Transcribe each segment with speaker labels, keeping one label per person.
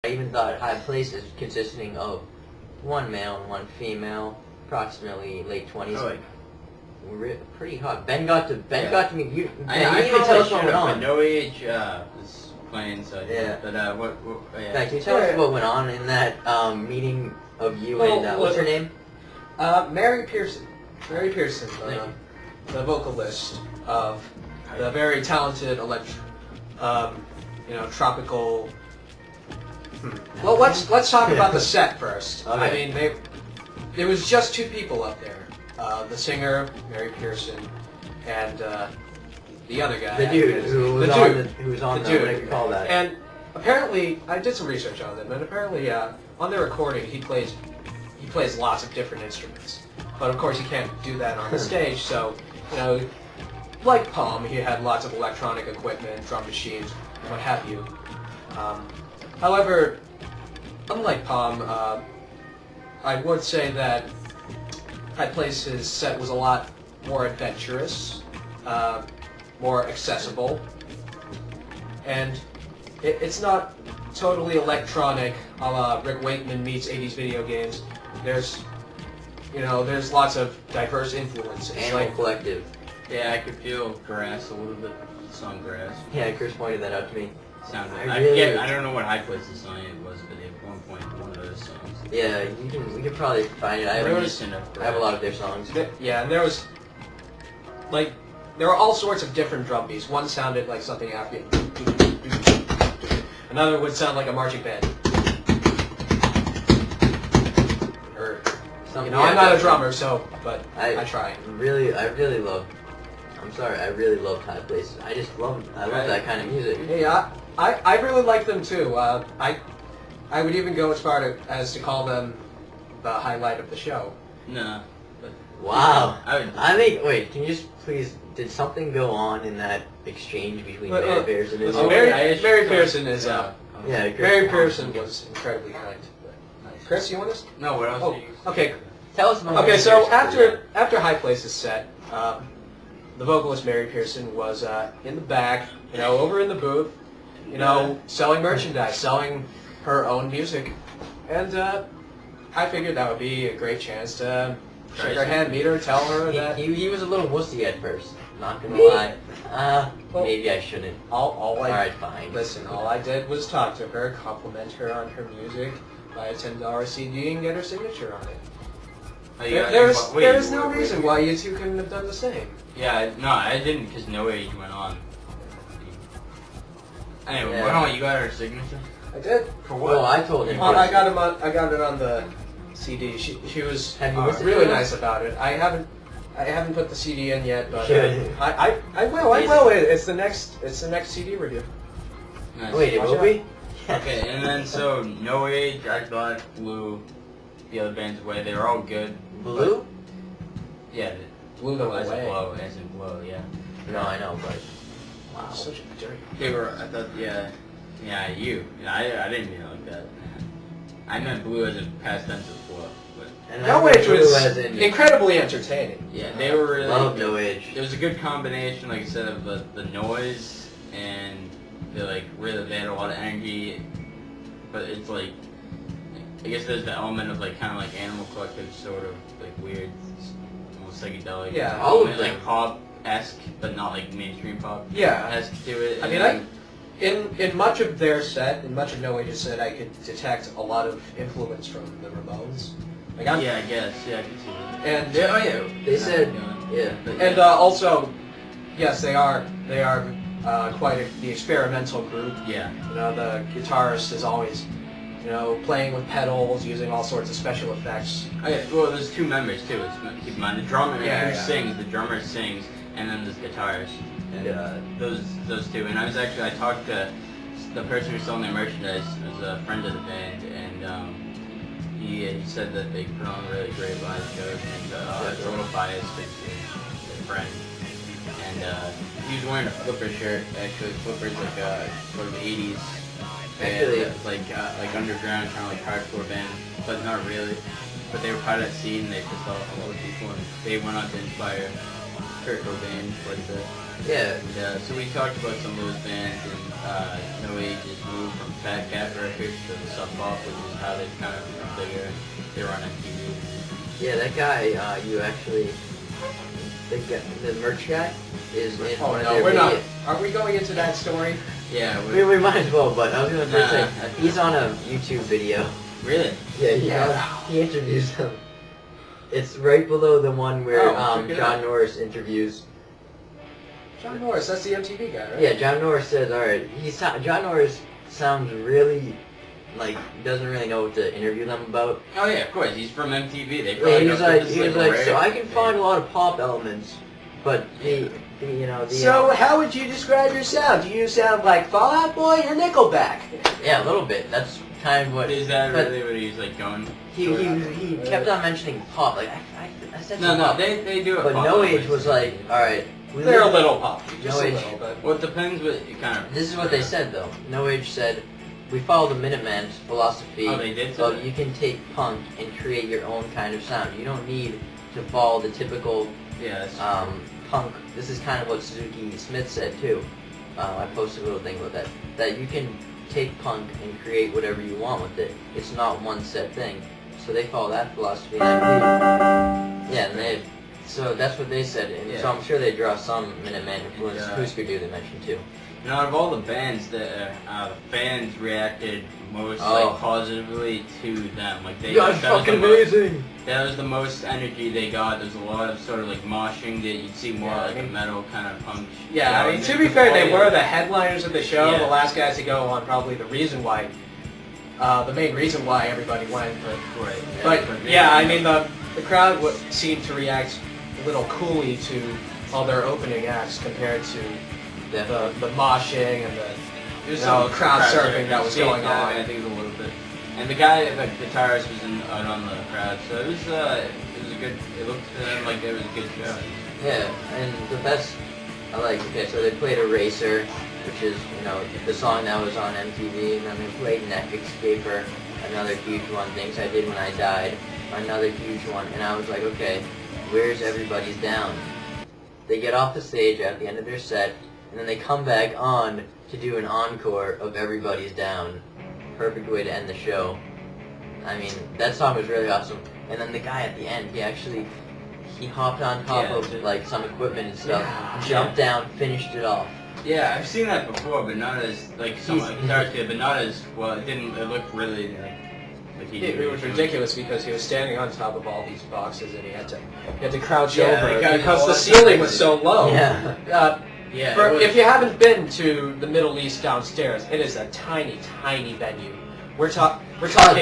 Speaker 1: I even thought high places consisting of one male and one female, approximately late 20s.
Speaker 2: Oh,
Speaker 1: Pretty hot. Ben got to meet you.
Speaker 2: I
Speaker 1: even tell us what went
Speaker 2: but
Speaker 1: on.
Speaker 2: No Age was playing, so
Speaker 1: Yeah.
Speaker 2: But yeah.
Speaker 1: Can you tell us what went on in that meeting of you and what's her name?
Speaker 3: Mary Pearson. Mary Pearson, the vocalist of the very talented tropical. Well, let's talk about the set first.
Speaker 1: Okay.
Speaker 3: I mean, there was just two people up there: the singer Mary Pearson and the other guy,
Speaker 1: The dude who was on the whatever you call that.
Speaker 3: And apparently, I did some research on them, and apparently, on the recording, he plays lots of different instruments. But of course, he can't do that on the stage. So, like Palm, he had lots of electronic equipment, drum machines, what have you. However, unlike Palm, I would say that High Place's set was a lot more adventurous, more accessible, and it's not totally electronic, a la Rick Wakeman meets 80s video games. There's lots of diverse influences.
Speaker 1: Animal Collective.
Speaker 2: Yeah, I could feel Grass a little bit. The song Grass.
Speaker 1: Yeah, Chris pointed that out to me.
Speaker 2: Sounded.
Speaker 1: I
Speaker 2: I don't know what High Place's song it was, but at one point one of those songs.
Speaker 1: Yeah, we could probably find it. I have a lot of their songs.
Speaker 3: Yeah, and there were all sorts of different drum beats. One sounded like something African. Another would sound like a marching band. Or, I'm not a drummer, but I try.
Speaker 1: I really love. I'm sorry, I really love High Places. I love that kind of music.
Speaker 3: Yeah, I really like them too. I would even go as far as to call them the highlight of the show.
Speaker 2: No.
Speaker 1: Wow. Wait, can you just please, did something go on in that exchange between Mary Pearson and
Speaker 3: Mary Pearson is, Mary Pearson
Speaker 1: okay.
Speaker 3: was incredibly kind. Chris, you want to?
Speaker 2: No, what else?
Speaker 3: Okay.
Speaker 1: Tell us about
Speaker 3: Okay,
Speaker 1: Mary
Speaker 3: so
Speaker 1: Pearson.
Speaker 3: after High Places set, the vocalist Mary Pearson was in the back, over in the booth, selling merchandise, selling her own music, and I figured that would be a great chance to shake her hand, meet her, tell her that
Speaker 1: He was a little wussy at first, not gonna lie. Maybe I shouldn't. Alright, fine.
Speaker 3: Listen, all I did was talk to her, compliment her on her music, buy a $10 CD, and get her signature on it. There's no reason why you two couldn't have done the same.
Speaker 2: Yeah, no, I didn't because No Age went on. Anyway, you got her signature?
Speaker 3: I did.
Speaker 2: For what?
Speaker 1: Well, I told him.
Speaker 3: I got it on the CD. She was really nice about it. I haven't put the CD in yet, but I will. It's the next CD review.
Speaker 2: Nice.
Speaker 1: Wait, it will be?
Speaker 2: Okay, and then so No Age, I thought blew the other bands away. They were all good.
Speaker 1: Blue?
Speaker 2: Yeah,
Speaker 3: Blew them
Speaker 2: as
Speaker 3: away.
Speaker 2: in blow, yeah.
Speaker 1: No, I know, but
Speaker 3: Wow, such a dirty.
Speaker 2: They were. I thought, yeah, you. I didn't mean it like that. I meant blue as in past tense of blow, but.
Speaker 3: No Age was incredibly entertaining.
Speaker 2: Yeah, they were really.
Speaker 1: Love No Age.
Speaker 2: It was a good combination, like I said, of the noise and they had a lot of energy, but it's like, I guess there's the element of kind of Animal Collective, sort of weird, almost psychedelic.
Speaker 3: Yeah,
Speaker 1: all of
Speaker 2: them. Pop-esque, but not mainstream pop.
Speaker 3: Yeah.
Speaker 2: Esque to it.
Speaker 3: I mean, in much of their set, in much of No Age's set, I could detect a lot of influence from the Ramones.
Speaker 2: I guess. Yeah, I can see that.
Speaker 3: And
Speaker 1: They said, yeah.
Speaker 3: And also, yes, they are quite the experimental group.
Speaker 2: Yeah.
Speaker 3: The guitarist is always, playing with pedals, using all sorts of special effects.
Speaker 2: Okay, well, there's two members too. Keep in mind the drummer sings. The drummer sings, and then there's guitarist. And those two. And I talked to the person who's selling their merchandise. It was a friend of the band, and he said that they put on really great live shows. And it's a little biased, but his friend. And he was wearing a Flipper shirt. Actually, Flipper's sort of 80s.
Speaker 1: Actually,
Speaker 2: like underground, kind of hardcore band, but not really. But they were part of that scene, and they pissed off a lot of people, and they went on to inspire Kurt Cobain quite a bit.
Speaker 1: Yeah.
Speaker 2: And, so we talked about some of those bands, and No Age's moved from Fat Cat Records to the Sub Pop, which is how they kind of become bigger. They were on MTV.
Speaker 1: Yeah, that guy, you actually, the merch guy is in
Speaker 3: Oh
Speaker 1: one of
Speaker 3: no,
Speaker 1: their
Speaker 3: we're not.
Speaker 1: videos.
Speaker 3: Are we going into that story?
Speaker 2: Yeah.
Speaker 1: We might as well, but I was gonna
Speaker 2: Nah,
Speaker 1: say,
Speaker 2: I-
Speaker 1: he's on a YouTube video.
Speaker 2: Really?
Speaker 1: Yeah, he interviews him. It's right below the one where
Speaker 3: Oh, check it
Speaker 1: John
Speaker 3: out.
Speaker 1: Norris interviews.
Speaker 3: John Norris, that's the MTV guy, right?
Speaker 1: Yeah, John Norris says, alright, John Norris sounds really, like, doesn't really know what to interview them about.
Speaker 2: Oh yeah, of course. He's from MTV. They
Speaker 1: Yeah,
Speaker 2: probably
Speaker 1: he
Speaker 2: know
Speaker 1: was
Speaker 2: this is
Speaker 1: like,
Speaker 2: a rare
Speaker 1: so I can
Speaker 2: thing.
Speaker 1: find a lot of pop elements, but the
Speaker 3: So how would you describe your sound? Do you sound like Fall Out Boy or Nickelback?
Speaker 1: yeah, a little bit. That's kind of what.
Speaker 2: Is that
Speaker 1: but
Speaker 2: really what he's like going?
Speaker 1: He kept on mentioning pop. Like I said
Speaker 2: No,
Speaker 1: some
Speaker 2: no,
Speaker 1: pop.
Speaker 2: they do it.
Speaker 1: But
Speaker 2: pop
Speaker 1: No
Speaker 2: always.
Speaker 1: Age was like, all right.
Speaker 3: They're a little poppy, just
Speaker 1: No
Speaker 3: a
Speaker 1: Age.
Speaker 3: little bit.
Speaker 2: Well, it depends what you kind of.
Speaker 1: This is what they said though. No Age said, we follow the Minutemen's philosophy
Speaker 2: Oh, they did say
Speaker 1: of
Speaker 2: that?
Speaker 1: you can take punk and create your own kind of sound. You don't need to follow the typical
Speaker 2: Yeah. That's
Speaker 1: punk. This is kind of what Suzuki Smith said too. I posted a little thing about that. That you can take punk and create whatever you want with it. It's not one set thing. So they follow that philosophy. And yeah, and so that's what they said. And so
Speaker 2: Yeah.
Speaker 1: I'm sure they draw some Minuteman influence.
Speaker 2: Yeah.
Speaker 1: Husker Du they mentioned too.
Speaker 2: You know, out of all the bands that fans reacted most
Speaker 1: Oh.
Speaker 2: like positively to them, like they
Speaker 1: You guys
Speaker 2: that was
Speaker 1: fucking
Speaker 2: the most-
Speaker 1: amazing.
Speaker 2: That was the most energy they got. There's a lot of sort of like moshing that you'd see more
Speaker 3: Yeah,
Speaker 2: like
Speaker 3: I
Speaker 2: a
Speaker 3: mean-
Speaker 2: metal kind of punk.
Speaker 3: Yeah, I mean, to be fair, they were the headliners of the show,
Speaker 2: Yeah.
Speaker 3: the last guys to go on, probably the reason why, the main reason why everybody went.
Speaker 2: Right.
Speaker 3: But yeah, I mean, the crowd seemed to react a little coolly to all their opening acts compared to the moshing and the crowd surfing that was going on.
Speaker 2: I think it was a little bit. And the guy, the guitarist, was out on the crowd, so it was a good. It looked to them like it was a good show.
Speaker 1: Yeah, and the best, I like, okay, so they played Eraser, which is, the song that was on MTV, and then they played Neck Escaper, another huge one, Things I Did When I Died, another huge one, and I was like, okay, where's Everybody's Down? They get off the stage at the end of their set, and then they come back on to do an encore of Everybody's Down. Perfect way to end the show. I mean, that song was really awesome. And then the guy at the end, he hopped on top of like some equipment and stuff, jumped down, finished it off.
Speaker 2: Yeah, I've seen that before, but not as like some guitars did, but not as well. It didn't. It looked really like he did.
Speaker 3: It was ridiculous because he was standing on top of all these boxes and he had to crouch
Speaker 2: Yeah,
Speaker 3: over
Speaker 2: they kinda
Speaker 3: because
Speaker 2: all
Speaker 3: the
Speaker 2: that
Speaker 3: ceiling was
Speaker 2: crazy.
Speaker 3: so low.
Speaker 1: Yeah.
Speaker 2: Yeah.
Speaker 3: For,
Speaker 2: it was-
Speaker 3: if you haven't been to the Middle East downstairs, it is a tiny, tiny venue. We're talking.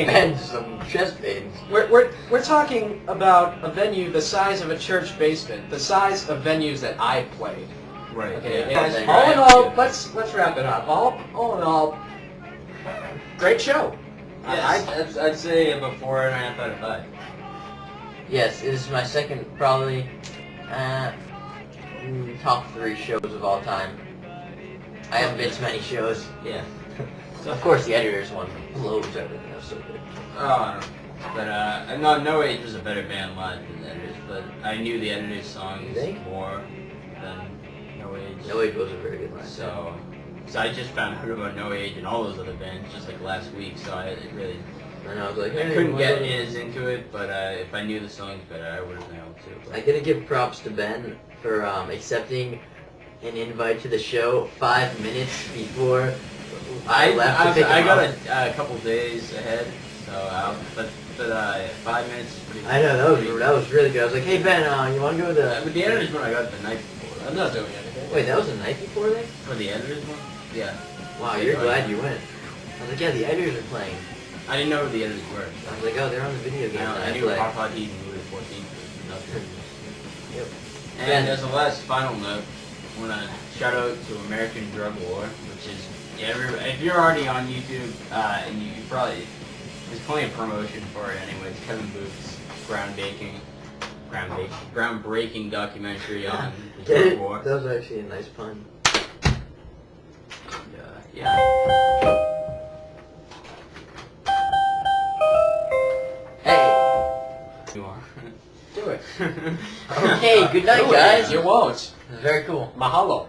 Speaker 1: Bend some chest pains.
Speaker 3: We're talking about a venue the size of a church basement, the size of venues that I played.
Speaker 2: Right.
Speaker 3: Okay.
Speaker 2: Yeah.
Speaker 3: And all in all, let's wrap it up. All in all, great show.
Speaker 2: Yes, I'd say about 4.5 out of 5.
Speaker 1: Yes, it is my second, probably, top 3 shows of all time. I haven't been to many shows.
Speaker 2: Yeah.
Speaker 1: So of course the Editor's one blows everything. That was so good.
Speaker 2: Oh, but No Age was a better band live than the Editors, but I knew the Editors songs
Speaker 1: You think?
Speaker 2: more than No Age.
Speaker 1: No Age was a very good line.
Speaker 2: So I just found out about No Age and all those other bands just like last week, so I
Speaker 1: And I was like,
Speaker 2: I
Speaker 1: hey,
Speaker 2: couldn't get
Speaker 1: what-
Speaker 2: as into it, but if I knew the songs better, I would have been able to.
Speaker 1: I gotta give props to Ben for accepting an invite to the show 5 minutes before I left to pick him
Speaker 2: I got
Speaker 1: up.
Speaker 2: a couple days ahead, so but 5 minutes is pretty.
Speaker 1: I know, that was really good. I was like, hey Ben, you wanna go to the...
Speaker 2: But the Editors one I got the night before.
Speaker 3: I'm not doing anything.
Speaker 1: Wait, that was the night before then?
Speaker 2: For the Editors one? Yeah.
Speaker 1: Wow, you're glad you went. I was like, yeah, the Editors are playing.
Speaker 2: I didn't know who the Editors were.
Speaker 1: I was like, oh, they're on the video game that
Speaker 2: I
Speaker 1: I
Speaker 2: knew
Speaker 1: play.
Speaker 2: Hot Hot Heat and Louis 14 but nothing.
Speaker 1: Yep.
Speaker 2: And as a last final note, I want to shout out to American Drug War, which is, if you're already on YouTube, and you probably, there's plenty of promotion for it anyways. Kevin Booth's groundbreaking documentary on the
Speaker 1: Get
Speaker 2: drug
Speaker 1: it?
Speaker 2: war.
Speaker 1: That was actually a nice pun.
Speaker 2: Yeah.
Speaker 1: Hey!
Speaker 2: You are.
Speaker 3: Do it.
Speaker 1: Okay, good night,
Speaker 3: No,
Speaker 1: guys.
Speaker 3: You won't.
Speaker 1: Very cool.
Speaker 3: Mahalo.